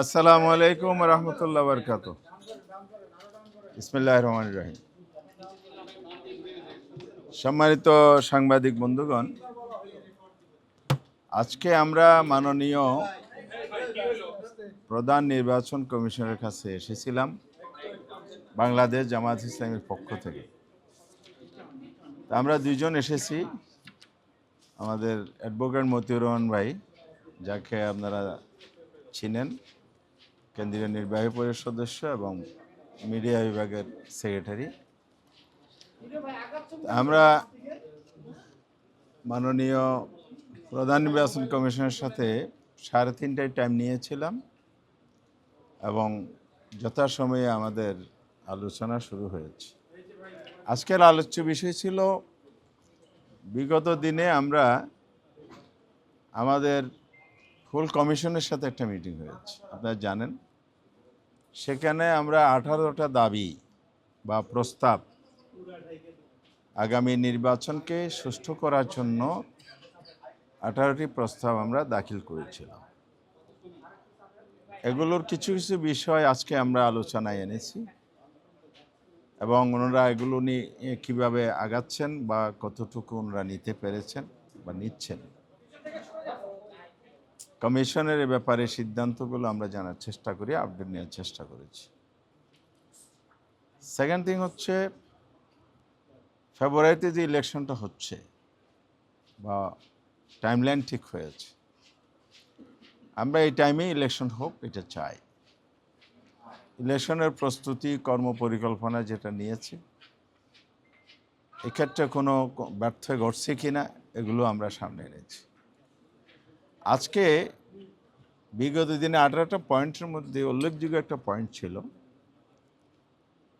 আসসালামু আলাইকুম রহমতুল্লাহ বরকাত। বিসমিল্লাহির রহমানির রহিম। সম্মানিত সাংবাদিক বন্ধুগণ, আজকে আমরা মাননীয় প্রধান নির্বাচন কমিশনের কাছে এসেছিলাম বাংলাদেশ জামায়াত ইসলামীর পক্ষ থেকে। আমরা দুইজন এসেছি, আমাদের অ্যাডভোকেট মতিউর রহমান ভাই, যাকে আপনারা চিনেন, কেন্দ্রীয় নির্বাহী পরিষদ সদস্য এবং মিডিয়া বিভাগের সেক্রেটারি। আমরা মাননীয় প্রধান নির্বাচন কমিশনের সাথে 3:30টায় টাইম নিয়েছিলাম এবং যথাসময়ে আমাদের আলোচনা শুরু হয়েছে। আজকের আলোচ্য বিষয় ছিল, বিগত দিনে আমরা আমাদের ফুল কমিশনের সাথে একটা মিটিং হয়েছে, আপনারা জানেন। সেখানে আমরা 18টা দাবি বা প্রস্তাব আগামী নির্বাচনকে সুষ্ঠু করার জন্য 18টি প্রস্তাব আমরা দাখিল করেছিলাম। এগুলোর কিছু কিছু বিষয় আজকে আমরা আলোচনায় এনেছি এবং ওনারা এগুলো নিয়ে কীভাবে আগাচ্ছেন বা কতটুকু ওনারা নিতে পেরেছেন বা নিচ্ছেন, কমিশনের এ ব্যাপারে সিদ্ধান্তগুলো আমরা জানার চেষ্টা করি, আপডেট নেওয়ার চেষ্টা করেছি। সেকেন্ড থিং হচ্ছে, ফেব্রুয়ারিতে যে ইলেকশনটা হচ্ছে বা টাইমলাইন ঠিক হয়েছে, আমরা এই টাইমে ইলেকশন হোক এটা চাই। ইলেকশনের প্রস্তুতি কর্মপরিকল্পনা যেটা নিয়েছে, এক্ষেত্রে কোনো ব্যর্থ ঘটছে কিনা এগুলো আমরা সামনে এনেছি। আজকে বিগত দিনে 18টা পয়েন্টের মধ্যে উল্লেখযোগ্য একটা পয়েন্ট ছিল,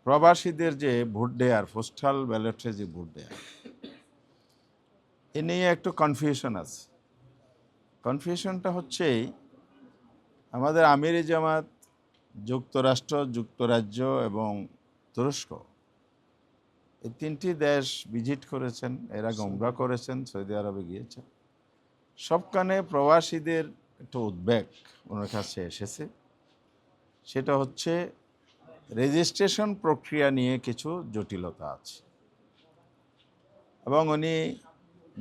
প্রবাসীদের যে ভোট দেয়ার, পোস্টাল ব্যালটে যে ভোট দেয়ার, এ নিয়ে একটু কনফিউশন আছে। কনফিউশনটা হচ্ছে, আমাদের আমিরি জামাত যুক্তরাষ্ট্র, যুক্তরাজ্য এবং তুরস্ক, এই 3টি দেশ ভিজিট করেছেন, এরা উমরা করেছেন, সৌদি আরবে গিয়েছেন। সবখানে প্রবাসীদের একটা উদ্বেগ ওনার কাছে এসেছে, সেটা হচ্ছে রেজিস্ট্রেশন প্রক্রিয়া নিয়ে কিছু জটিলতা আছে। এবং উনি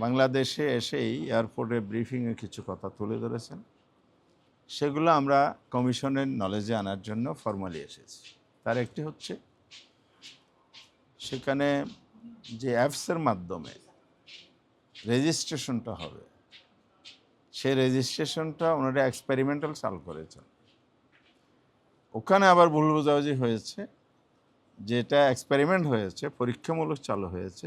বাংলাদেশে এসেই এয়ারপোর্টে ব্রিফিংয়ে কিছু কথা তুলে ধরেছেন, সেগুলো আমরা কমিশনের নলেজে আনার জন্য ফর্মালি এসেছি। তার একটি হচ্ছে, সেখানে যে অ্যাপসের মাধ্যমে রেজিস্ট্রেশনটা হবে, সেই রেজিস্ট্রেশনটা ওনারা এক্সপেরিমেন্টাল চালু করেছেন। ওখানে আবার ভুল বোঝাবুঝি হয়েছে, যেটা এক্সপেরিমেন্ট হয়েছে, পরীক্ষামূলক চালু হয়েছে,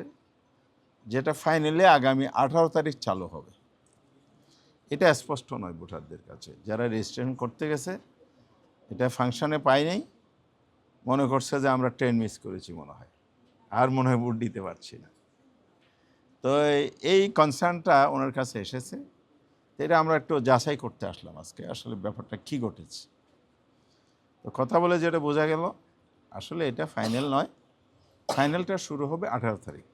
যেটা ফাইনালি আগামী 18 তারিখ চালু হবে। এটা স্পষ্ট নয় ভোটারদের কাছে। যারা রেজিস্ট্রেশন করতে গেছে, এটা ফাংশনে পায় নাই, মনে করছে যে আমরা ট্রেন মিস করেছি মনে হয়, আর মনে হয় ভোট দিতে পারছি না। তো এই কনসার্নটা ওনার কাছে এসেছে, এটা আমরা একটু যাচাই করতে আসলাম আজকে, আসলে ব্যাপারটা কী ঘটেছে। তো কথা বলে যেটা বোঝা গেল, আসলে এটা ফাইনাল নয়, ফাইনালটা শুরু হবে 18 তারিখ।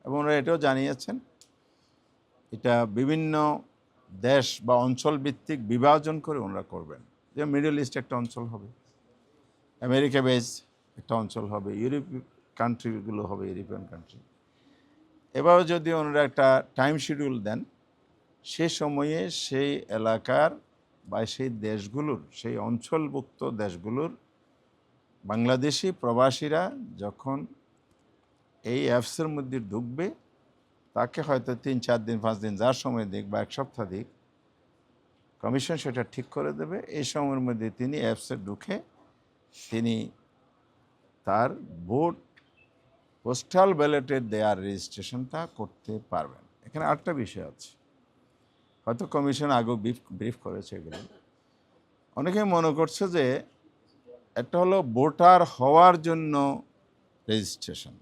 এবং ওরা এটাও জানিয়েছেন, এটা বিভিন্ন দেশ বা অঞ্চল ভিত্তিক বিভাজন করে ওনারা করবেন। যে মিডল ইস্ট একটা অঞ্চল হবে, আমেরিকা বেস একটা অঞ্চল হবে, ইউরোপ কান্ট্রিগুলো হবে, ইউরোপিয়ান কান্ট্রি। এবারও যদি ওনারা একটা টাইম শিডিউল দেন, সে সময়ে সেই এলাকার বা সেই দেশগুলোর, সেই অঞ্চলভুক্ত দেশগুলোর বাংলাদেশি প্রবাসীরা যখন এই অ্যাপসের মধ্যে ঢুকবে, তাকে হয়তো 3-4 দিন 5 দিন যার সময় দিক বা 1 সপ্তাহ দিক, কমিশন সেটা ঠিক করে দেবে। এই সময়ের মধ্যে তিনি অ্যাপসে ঢুকে তিনি তার ভোট পোস্টাল ব্যালটের দেয়ার রেজিস্ট্রেশনটা করতে পারবেন। এখানে আরেকটা বিষয় আছে, হয়তো কমিশন আগেও ব্রিফ করেছে এগুলো। অনেকে মনে করছে যে একটা হলো ভোটার হওয়ার জন্য রেজিস্ট্রেশন,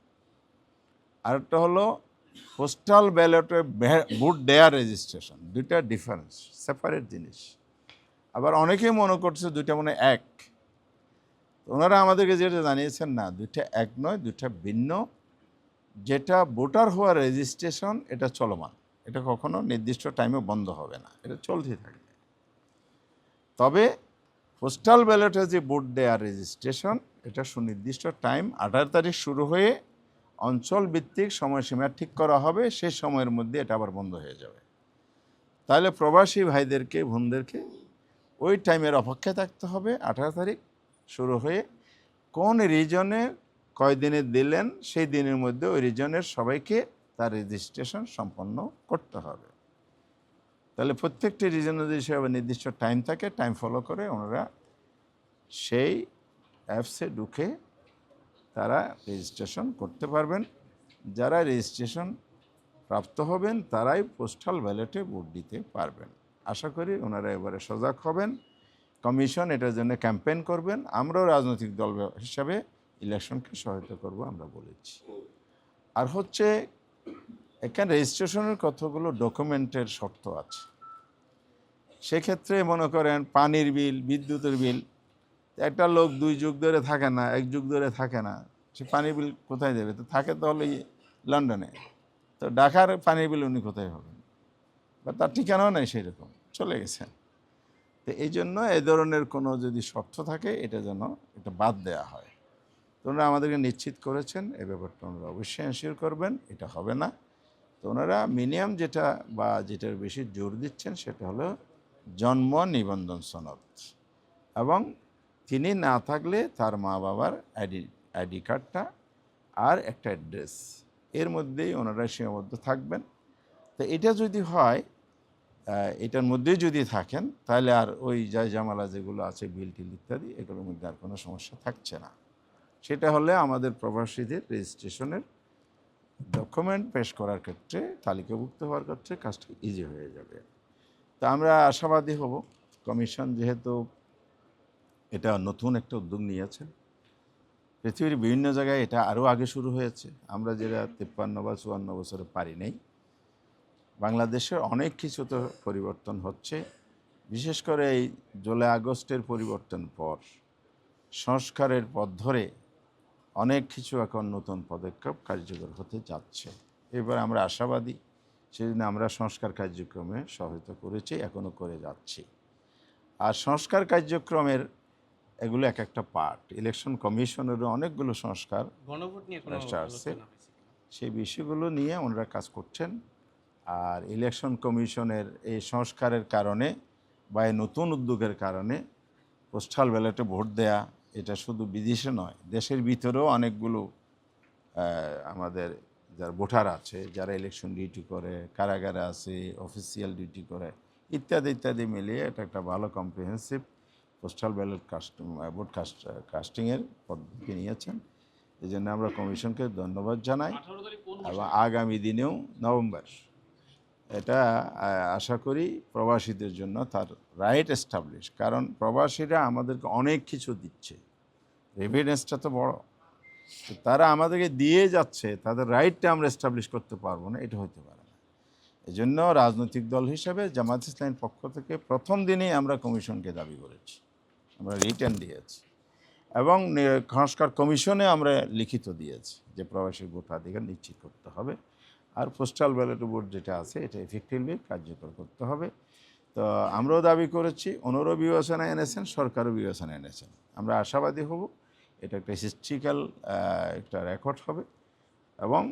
আরেকটা হলো পোস্টাল ব্যালটে ভোট দেয়ার রেজিস্ট্রেশন। দুইটা ডিফারেন্স, সেপারেট জিনিস। আবার অনেকেই মনে করছে দুইটা মনে এক। ওনারা আমাদেরকে যেটা জানিয়েছেন, না, দুইটা এক নয়, দুইটা ভিন্ন। যেটা ভোটার হওয়ার রেজিস্ট্রেশন, এটা চলমান, এটা কখনো নির্দিষ্ট টাইমে বন্ধ হবে না, এটা চলতে থাকবে। তবে পোস্টাল ব্যালটে যে ভোট দেওয়ার রেজিস্ট্রেশন, এটা সুনির্দিষ্ট টাইম 18 তারিখ শুরু হয়ে অঞ্চল ভিত্তিক সময়সীমা ঠিক করা হবে, সেই সময়ের মধ্যে এটা আবার বন্ধ হয়ে যাবে। তাহলে প্রবাসী ভাইদেরকে বোনদেরকে ওই টাইমের অপেক্ষায় থাকতে হবে। 18 তারিখ শুরু হয়ে কোন রিজনে কয়দিনে দিলেন, সেই দিনের মধ্যে ওই রিজনের সবাইকে তার রেজিস্ট্রেশন সম্পন্ন করতে হবে। তাহলে প্রত্যেকটি রিজনের যদি সেভাবে নির্দিষ্ট টাইম থাকে, টাইম ফলো করে ওনারা সেই অ্যাপসে ঢুকে তারা রেজিস্ট্রেশন করতে পারবেন। যারা রেজিস্ট্রেশন প্রাপ্ত হবেন তারাই পোস্টাল ব্যালটে ভোট দিতে পারবেন। আশা করি ওনারা এবারে সজাগ হবেন। কমিশন এটার জন্য ক্যাম্পেইন করবেন। আমরাও রাজনৈতিক দল হিসাবে ইলেকশনকে সহায়তা করব, আমরা বলেছি। আর হচ্ছে এখানে রেজিস্ট্রেশনের কতগুলো ডকুমেন্টের শর্ত আছে। সেক্ষেত্রে মনে করেন পানির বিল, বিদ্যুতের বিল, একটা লোক 2 যুগ ধরে থাকে না, 1 যুগ ধরে থাকে না, সে পানির বিল কোথায় দেবে? তো থাকে তাহলে লন্ডনে, তো ঢাকার পানির বিল উনি কোথায় হবেন? বা তার ঠিকানাও নেই, সেই রকম চলে গেছেন। তো এই জন্য এই ধরনের কোনো যদি শর্ত থাকে এটা যেন এটা বাদ দেওয়া হয়। তো ওনারা আমাদেরকে নিশ্চিত করেছেন এই ব্যাপারটা ওনারা অবশ্যই এনশিওর করবেন, এটা হবে না। তো ওনারা মিনিমাম যেটা বা যেটার বেশি জোর দিচ্ছেন সেটা হলো জন্ম নিবন্ধন সনদ, এবং তিনি না থাকলে তার মা বাবার আইডি কার্ডটা আর একটা অ্যাড্রেস, এর মধ্যেই ওনারা সীমাবদ্ধ থাকবেন। তো এটা যদি হয়, এটার মধ্যেই যদি থাকেন, তাহলে আর ওই জামালা যেগুলো আছে বিল টিল ইত্যাদি, এগুলোর মধ্যে আর কোনো সমস্যা থাকছে না। সেটা হলে আমাদের প্রবাসীদের রেজিস্ট্রেশনের ডকুমেন্ট পেশ করার ক্ষেত্রে, তালিকাভুক্ত হওয়ার ক্ষেত্রে কাজটা ইজি হয়ে যাবে। তা আমরা আশাবাদী হব। কমিশন যেহেতু এটা নতুন একটা উদ্যোগ নিয়েছে, পৃথিবীর বিভিন্ন জায়গায় এটা আরও আগে শুরু হয়েছে, আমরা যেটা 53 বা 54 বছরে পারি নাই। বাংলাদেশের অনেক কিছু তো পরিবর্তন হচ্ছে, বিশেষ করে এই জুলাই আগস্টের পরিবর্তন পর সংস্কারের পথ ধরে অনেক কিছু এখন নতুন পদক্ষেপ কার্যকর হতে যাচ্ছে। এবার আমরা আশাবাদী, সেদিন আমরা সংস্কার কার্যক্রমে সহায়তা করেছি, এখনও করে যাচ্ছি। আর সংস্কার কার্যক্রমের এগুলো এক একটা পার্ট। ইলেকশন কমিশনেরও অনেকগুলো সংস্কার আসছে, সেই বিষয়গুলো নিয়ে ওনারা কাজ করছেন। আর ইলেকশন কমিশনের এই সংস্কারের কারণে বা এই নতুন উদ্যোগের কারণে পোস্টাল ব্যালটে ভোট দেয়া এটা শুধু বিদেশে নয়, দেশের ভিতরেও অনেকগুলো আমাদের যারা ভোটার আছে, যারা ইলেকশন ডিউটি করে, কারাগারে আছে, অফিসিয়াল ডিউটি করে, ইত্যাদি ইত্যাদি মিলিয়ে এটা একটা ভালো কম্প্রিহেন্সিভ পোস্টাল ব্যালট ভোট কাস্টিংয়ের পদ্ধতি নিয়েছেন। এই জন্য আমরা কমিশনকে ধন্যবাদ জানাই, এবং আগামী দিনেও নভেম্বর এটা আশা করি প্রবাসীদের জন্য তার রাইট এস্টাবলিশ, কারণ প্রবাসীরা আমাদেরকে অনেক কিছু দিচ্ছে, রেভিডেন্সটা তো বড়, তো তারা আমাদেরকে দিয়ে যাচ্ছে, তাদের রাইটটা আমরা এস্টাবলিশ করতে পারবো না, এটা হতে পারে না। এই জন্য রাজনৈতিক দল হিসেবে জামায়াত ইসলামীর পক্ষ থেকে প্রথম দিনেই আমরা কমিশনকে দাবি করেছি, আমরা রিটার্ন দিয়েছি, এবং সংস্কার কমিশনে আমরা লিখিত দিয়েছি যে প্রবাসী ভোটাধিকার নিশ্চিত করতে হবে, আর পোস্টাল ব্যালট ভোট যেটা আছে এটা এফেক্টিভলি কার্যকর করতে হবে। তো আমরাও দাবি করেছি, ওনারও বিবেচনায় এনেছেন, সরকারও বিবেচনায় এনেছেন। আমরা আশাবাদী হব এটা একটা হিস্ট্রিক্যাল একটা রেকর্ড হবে, এবং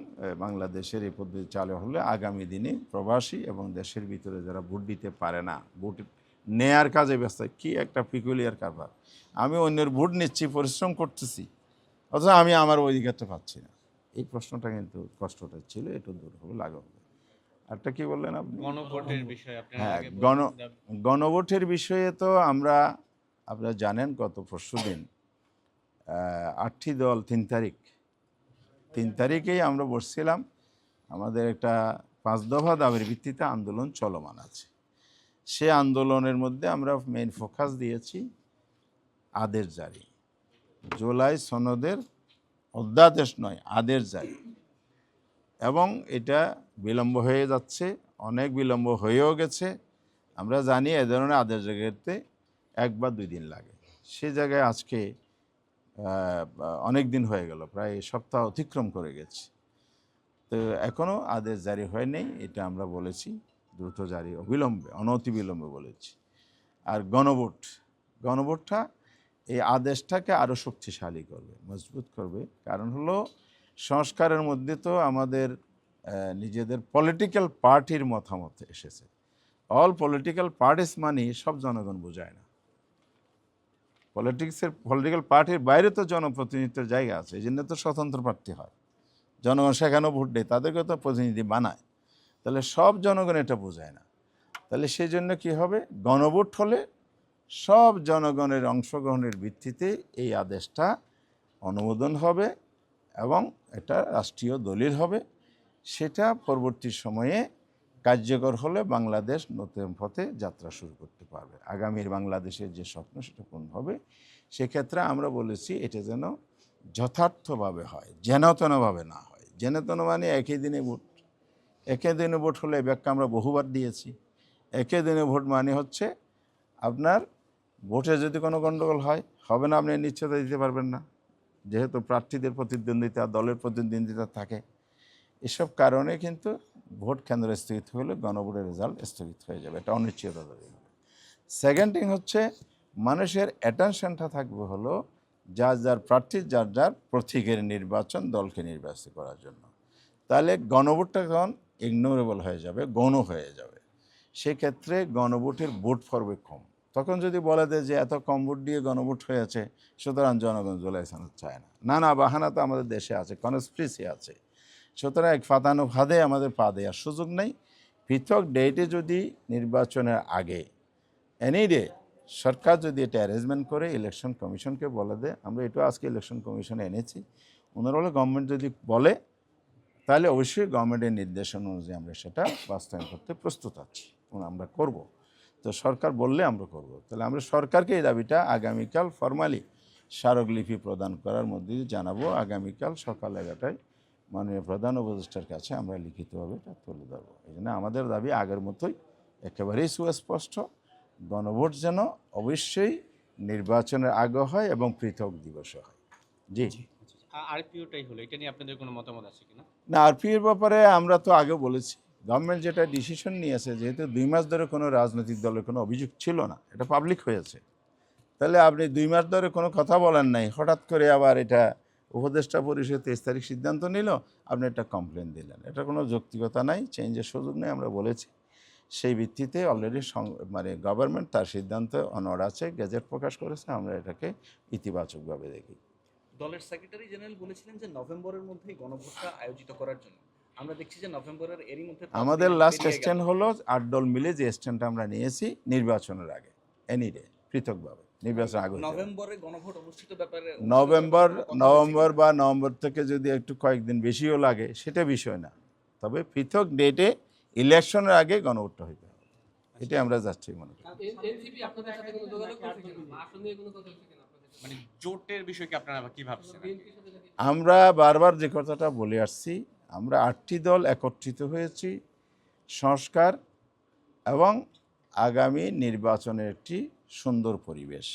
বাংলাদেশের এই পদ্ধতি চালু হলে আগামী দিনে প্রবাসী এবং দেশের ভিতরে যারা ভোট দিতে পারে না, ভোট নেয়ার কাজে ব্যস্ত, কি একটা পিকুলিয়ার কারবার, আমি অন্যের ভোট নিচ্ছি, পরিশ্রম করতেছি, অথচ আমি আমার অধিকারটা পাচ্ছি না, এই প্রশ্নটা কিন্তু কষ্টটা ছিল, এটা দূর হবে, লাগু হবে। আরটা কি বললেন আপনি? গণভোটের বিষয়ে হ্যাঁ, গণভোটের বিষয়ে তো আপনারা জানেন গত পরশুদিন 8টি দল 3 তারিখেই আমরা বসছিলাম, আমাদের একটা 5 দফা দাবির ভিত্তিতে আন্দোলন চলমান আছে। সে আন্দোলনের মধ্যে আমরা মেইন ফোকাস দিয়েছি আদেশ জারি, জুলাই সনদের অধ্যাদেশ নয়, আদেশ জারি, এবং এটা বিলম্ব হয়ে যাচ্ছে, অনেক বিলম্ব হয়েও গেছে। আমরা জানি এ ধরনের আদেশ জারিতে 1 বা 2 দিন লাগে, সে জায়গায় আজকে অনেক দিন হয়ে গেল, প্রায় সপ্তাহ অতিক্রম করে গেছে, তো এখনও আদেশ জারি হয়নি। এটা আমরা বলেছি দ্রুত জারি, অবিলম্বে, অনতিবিলম্বে বলেছি। আর গণভোটটা এই আদেশটাকে আরও শক্তিশালী করবে, মজবুত করবে। কারণ হলো সংস্কারের মধ্যে তো আমাদের নিজেদের পলিটিক্যাল পার্টির মতামত এসেছে। অল পলিটিক্যাল পার্টিস মানে সব জনগণ বোঝায় না। পলিটিক্যাল পার্টির বাইরে তো জনপ্রতিনিধিত্বের জায়গা আছে, এই জন্য তো স্বতন্ত্র প্রার্থী হয়। জনগণ সেখানেও ভোট দেয়, তাদেরকে তো প্রতিনিধি বানায়। তাহলে সব জনগণ এটা বোঝায় না। তাহলে সেই জন্য কী হবে, গণভোট হলে সব জনগণের অংশগ্রহণের ভিত্তিতে এই আদেশটা অনুমোদন হবে এবং এটা রাষ্ট্রীয় দলিল হবে। সেটা পরবর্তী সময়ে কার্যকর হলে বাংলাদেশ নতুন পথে যাত্রা শুরু করতে পারবে। আগামীর বাংলাদেশের যে স্বপ্ন সেটা পূর্ণ হবে। সেক্ষেত্রে আমরা বলেছি এটা যেন যথার্থভাবে হয়, যেনতেনভাবে না হয়। যেনতেন মানে একই দিনে ভোট। একই দিনে ভোট হলে ব্যাখ্যা আমরা বহুবার দিয়েছি। একই দিনে ভোট মানে হচ্ছে আপনার ভোটে যদি কোনো গণ্ডগোল হয়, হবে না, আপনি নিশ্চয়তা দিতে পারবেন না, যেহেতু প্রার্থীদের প্রতিদ্বন্দ্বিতা, দলের প্রতিদ্বন্দ্বিতা থাকে। এসব কারণে কিন্তু ভোট কেন্দ্র স্থগিত হলে গণভোটের রেজাল্ট স্থগিত হয়ে যাবে, এটা অনিশ্চয়তা তৈরি হবে। সেকেন্ড থিং হচ্ছে মানুষের অ্যাটেনশনটা থাকবে হলো যার যার প্রার্থী, যার যার প্রতীকের নির্বাচন, দলকে নির্বাচিত করার জন্য। তাহলে গণভোটটা তখন ইগনোরেবল হয়ে যাবে, গৌণ হয়ে যাবে। সেক্ষেত্রে গণভোটের ভোট পড়বে কম। তখন যদি বলে দেয় যে এত কম ভোট দিয়ে গণভোট হয়েছে, সুতরাং জনগণ জুলাই সনদ চায় না, না না, বাহানা তো আমাদের দেশে আছে, কনস্পিরেসি আছে, সুতরাং এক ফাতানো ফাঁদে আমাদের পা দেওয়ার সুযোগ নেই। পৃথক ডেটে যদি নির্বাচনের আগে এনি ডে সরকার যদি এটা অ্যারেঞ্জমেন্ট করে ইলেকশন কমিশনকে বলে দেয়, আমরা এটাও আজকে ইলেকশন কমিশনে এনেছি, ওনারা হলে গভর্নমেন্ট যদি বলে, তাহলে অবশ্যই গভর্নমেন্টের নির্দেশনা অনুযায়ী আমরা সেটা বাস্তবায়ন করতে প্রস্তুত আছি, আমরা করব। তো সরকার বললে আমরা করব। তাহলে আমরা সরকারকে এই দাবিটা আগামীকাল ফরমালি স্মারকলিপি প্রদান করার মধ্যে জানাবো। আগামীকাল সকাল 11টায় মাননীয় প্রধান উপদেষ্টার কাছে আমরা লিখিতভাবে এটা তুলে ধরবো। এই জন্য আমাদের দাবি আগের মতোই একেবারেই সুস্পষ্ট, গণভোট যেন অবশ্যই নির্বাচনের আগে হয় এবং পৃথক দিবসে হয়। জি জি। আরপিওটাই হলো, এটা নিয়ে আপনাদের কোনো মতামত আছে কিনা? না, আরপিওর ব্যাপারে আমরা তো আগে বলেছি, গভর্নমেন্ট যেটা ডিসিশন নিয়েছে, যেহেতু 2 মাস ধরে কোনো রাজনৈতিক দলের কোনো অভিযোগ ছিল না, এটা পাবলিক হয়েছে, তাহলে আপনি 2 মাস ধরে কোনো কথা বলেন নাই, হঠাৎ করে আবার এটা উপদেষ্টা পরিষদ 23 তারিখ সিদ্ধান্ত নিল, আপনি একটা কমপ্লেন দিলেন, এটা কোনো যৌক্তিকতা নাই, চেঞ্জের সুযোগ নেই। আমরা বলেছি সেই ভিত্তিতে অলরেডি মানে গভর্নমেন্ট তার সিদ্ধান্ত অনড় আছে, গেজেট প্রকাশ করেছে, আমরা এটাকে ইতিবাচকভাবে দেখি। দলের সেক্রেটারি জেনারেল বলেছিলেন যে নভেম্বরের মধ্যেই গণভোটটা আয়োজিত করার জন্য। আমরা দেখছি যে নভেম্বরের এরই মধ্যে আমাদের লাস্ট স্ট্যান্ড হলো 8 দল মিলে যে স্ট্যান্ডটা আমরা নিয়েছি নির্বাচনের আগে, এনি ডে পৃথকভাবে নির্বাচন আগে নভেম্বরে গণভোট অনুষ্ঠিত ব্যাপারে নভেম্বর বা নভেম্বর থেকে যদি একটু কয়েকদিন বেশিও লাগে সেটা বিষয় না, তবে পৃথক ডেটে ইলেকশনের আগে গণভোটটা হইতে হবে, এটাই আমরা যাচ্ছি মনে করি। মানে জোটের বিষয়ে কি আপনারা কি ভাবছেন? আমরা বারবার যে কথাটা বলে আসছি, আমরা 8টি দল একত্রিত হয়েছি সংস্কার এবং আগামী নির্বাচনের একটি সুন্দর পরিবেশ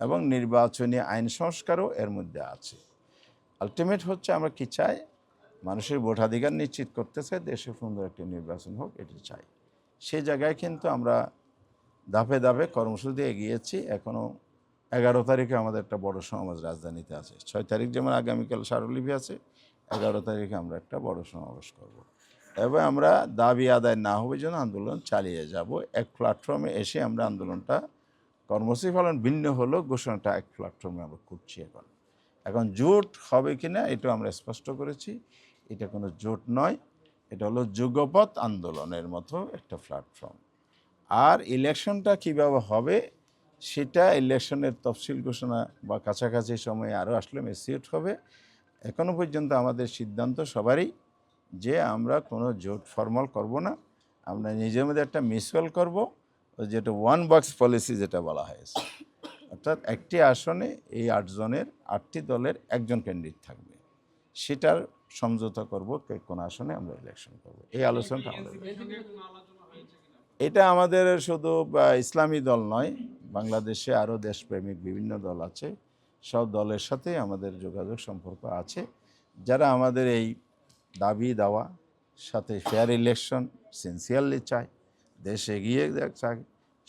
এবং নির্বাচনী আইন সংস্কারও এর মধ্যে আছে। আলটিমেট হচ্ছে আমরা কি চাই, মানুষের ভোটাধিকার নিশ্চিত করতে চাই, দেশে সুন্দর একটি নির্বাচন হোক, এটি চাই। সেই জায়গায় কিন্তু আমরা ধাপে ধাপে কর্মসূচি এগিয়েছি। এখনও 11 তারিখে আমাদের একটা বড় সমাবেশ রাজধানীতে আছে, 6 তারিখ যেমন আগামীকাল স্মারকলিপি আছে, 11 তারিখে আমরা একটা বড় সমাবেশ করব। এবং আমরা দাবি আদায় না হবে যেন আন্দোলন চালিয়ে যাব। এক প্ল্যাটফর্মে এসে আমরা আন্দোলনটা কর্মসূচি পালন ভিন্ন হলো, ঘোষণাটা এক প্ল্যাটফর্মে আমরা করছি। এখন জোট হবে কিনা এটা আমরা স্পষ্ট করেছি, এটা কোনো জোট নয়, এটা হলো যুগপৎ আন্দোলনের মতো একটা প্ল্যাটফর্ম। আর ইলেকশনটা কীভাবে হবে সেটা ইলেকশনের তফসিল ঘোষণা বা কাছাকাছি সময়ে আরও আসলে মেসিউট হবে। এখনও পর্যন্ত আমাদের সিদ্ধান্ত সবারই যে আমরা কোনো জোট ফর্মাল করব না, আমরা নিজের মধ্যে একটা মিউচুয়াল করব, যেটা 1 বক্স পলিসি যেটা বলা হয়েছে, অর্থাৎ একটি আসনে এই 8 জনের 8টি দলের একজন ক্যান্ডিডেট থাকবে, সেটার সমঝোতা করব কোন আসনে আমরা ইলেকশন করব, এই আলোচনাটা আমাদের। এটা আমাদের শুধু ইসলামী দল নয়, বাংলাদেশে আরও দেশপ্রেমিক বিভিন্ন দল আছে, সব দলের সাথে আমাদের যোগাযোগ সম্পর্ক আছে, যারা আমাদের এই দাবি দাওয়া সাথে ফেয়ার ইলেকশন সিনসিয়ারলি চায়, দেশ এগিয়ে চায়,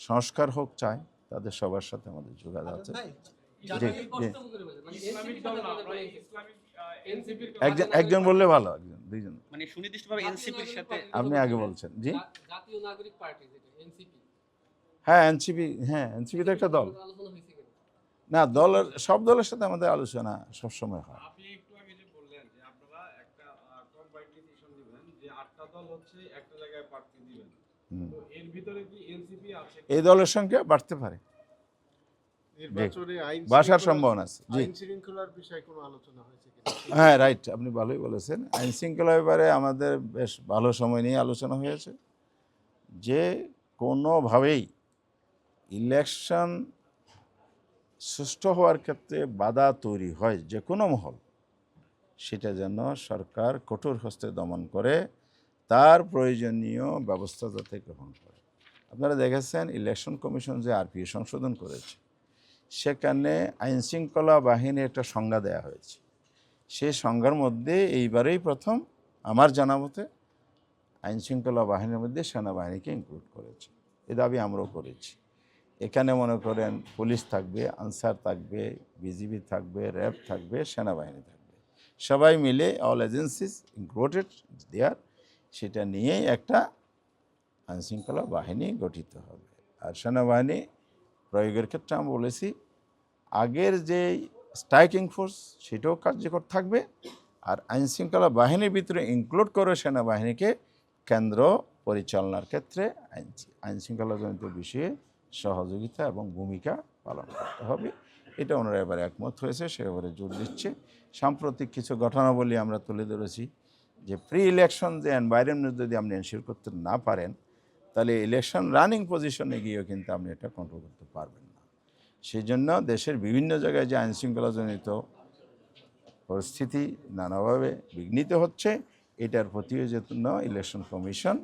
সংস্কার হোক চায়, তাদের সবার সাথে আমাদের যোগাযোগ আছে। ভাই, জি, জি। একজন বললে ভালো, একজন দুইজন, মানে সুনির্দিষ্টভাবে এনসিপির সাথে আপনি আগে বলছেন। জি, জাতীয় নাগরিক পার্টি যেটা এনসিপি, হ্যাঁ এনসিপি, হ্যাঁ এনসিপি তো একটা দল। আলোচনা হয়েছে কিনা? না, দলের সব দলের সাথে আমাদের আলোচনা সবসময় হয়। আপনি একটু আগে যে বললেন যে আপনারা একটা কম্বাইন্ড ডিসিশন দিবেন যে 8টা দল হচ্ছে একটা জায়গায় প্রার্থী দিবেন, তো এর ভিতরে কি এনসিপি আছে? এই দলের সংখ্যা বাড়তে পারে, নির্বাচনে আইন বাসার সম্ভাবনা আছে। জি, আইন শৃঙ্খলার বিষয়ে কোনো আলোচনা হয়েছে কিনা? হ্যাঁ রাইট, আপনি ভালোই বলেছেন। আইন শৃঙ্খলা ব্যাপারে আমাদের বেশ ভালো সময় নিয়ে আলোচনা হয়েছে যে কোনোভাবেই ইলেকশন সুষ্ঠু হওয়ার ক্ষেত্রে বাধা তৈরি হয় যে কোনো মহল, সেটা যেন সরকার কঠোর হস্তে দমন করে, তার প্রয়োজনীয় ব্যবস্থা যাতে গ্রহণ করে। আপনারা দেখেছেন ইলেকশন কমিশন যে আরপিও সংশোধন করেছে, সেখানে আইনশৃঙ্খলা বাহিনীর একটা সংজ্ঞা দেওয়া হয়েছে। সেই সংজ্ঞার মধ্যে এইবারেই প্রথম আমার জানা মতে আইনশৃঙ্খলা বাহিনীর মধ্যে সেনাবাহিনীকে ইনক্লুড করেছে। এ দাবি আমরাও করেছি। এখানে মনে করেন পুলিশ থাকবে, আনসার থাকবে, বিজিবি থাকবে, র্যাব থাকবে, সেনাবাহিনী থাকবে, সবাই মিলে অল এজেন্সিস ইনক্লুডেড দেয়ার, সেটা নিয়েই একটা আইনশৃঙ্খলা বাহিনী গঠিত হবে। আর সেনাবাহিনী প্রয়োগের ক্ষেত্রে আমরা বলেছি আগের যে স্ট্রাইকিং ফোর্স সেটাও কার্যকর থাকবে, আর আইনশৃঙ্খলা বাহিনীর ভিতরে ইনক্লুড করে সেনাবাহিনীকে কেন্দ্র পরিচালনার ক্ষেত্রে আইনশৃঙ্খলাজনিত বিষয়ে সহযোগিতা এবং ভূমিকা পালন করতে হবে। এটা ওনারা এবারে একমত হয়েছে, সে এবারে জোর দিচ্ছে। সাম্প্রতিক কিছু ঘটনাবলী আমরা তুলে ধরেছি যে প্রি ইলেকশন যে এনভায়রনমেন্ট যদি আপনি এনশিওর করতে না পারেন, তাহলে ইলেকশন রানিং পজিশনে গিয়েও কিন্তু আপনি এটা কন্ট্রোল করতে পারবেন না। সেই জন্য দেশের বিভিন্ন জায়গায় যে আইনশৃঙ্খলাজনিত পরিস্থিতি নানাভাবে বিঘ্নিত হচ্ছে, এটার প্রতিও জন্য election commission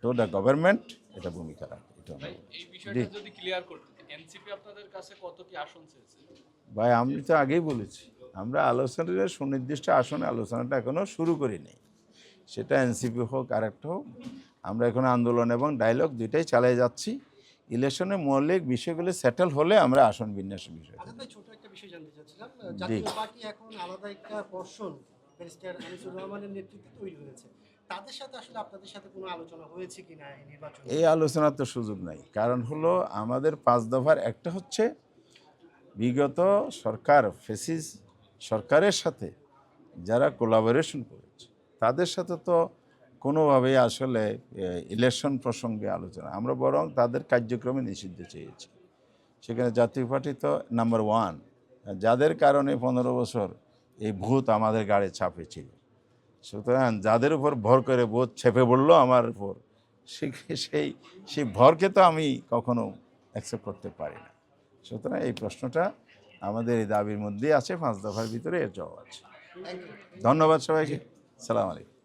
to the government এটা ভূমিকা রাখে। এটা আমরা বলছি। এই বিষয়টা যদি ক্লিয়ার করতে, এনসিপি আপনাদের কাছে কতটি আসন চেয়েছে? ভাই আমি তো আগেই বলেছি, আমরা আলোচনাটা সুনির্দিষ্ট আসনে আলোচনাটা এখনও শুরু করিনি। সেটা এনসিপি হোক আর একটা হোক, আমরা এখন আন্দোলন এবং ডায়লগ দুইটাই চালিয়ে যাচ্ছি। ইলেকশনের মৌলিক বিষয়গুলো সেটেল হলে আমরা আসন বিন্যাসের বিষয়। আচ্ছা ভাই, ছোট একটা বিষয় জানতে চাচ্ছিলাম। জাতীয় পার্টি এখন আলাদা একটা পর্ষদ ব্যারিস্টার আনিসুর রহমানের নেতৃত্বে তৈরি হয়েছে, তাদের সাথে আসলে আপনাদের সাথে কোনো আলোচনা হয়েছে কিনা এই নির্বাচনে? এই আলোচনার তো সুযোগ নাই, কারণ হলো আমাদের 5 দফার একটা হচ্ছে বিগত সরকার ফেসিস সরকারের সাথে যারা কোলাবোরেশন করেছে তাদের সাথে তো কোনোভাবেই আসলে ইলেকশন প্রসঙ্গে আলোচনা, আমরা বরং তাদের কার্যক্রমে নিষিদ্ধ চেয়েছি। সেখানে জাতীয় পার্টি তো নাম্বার 1, যাদের কারণে 15 বছর এই ভূত আমাদের গাড়ি চাপেছিল। সুতরাং যাদের উপর ভর করে ভূত চেপে পড়লো আমার উপর, সেই ভরকে তো আমি কখনো অ্যাকসেপ্ট করতে পারি না। সুতরাং এই প্রশ্নটা আমাদের এই দাবির মধ্যেই আছে, 5 দফার ভিতরে এর জবাব আছে। ধন্যবাদ সবাইকে, সালাম আলাইকুম।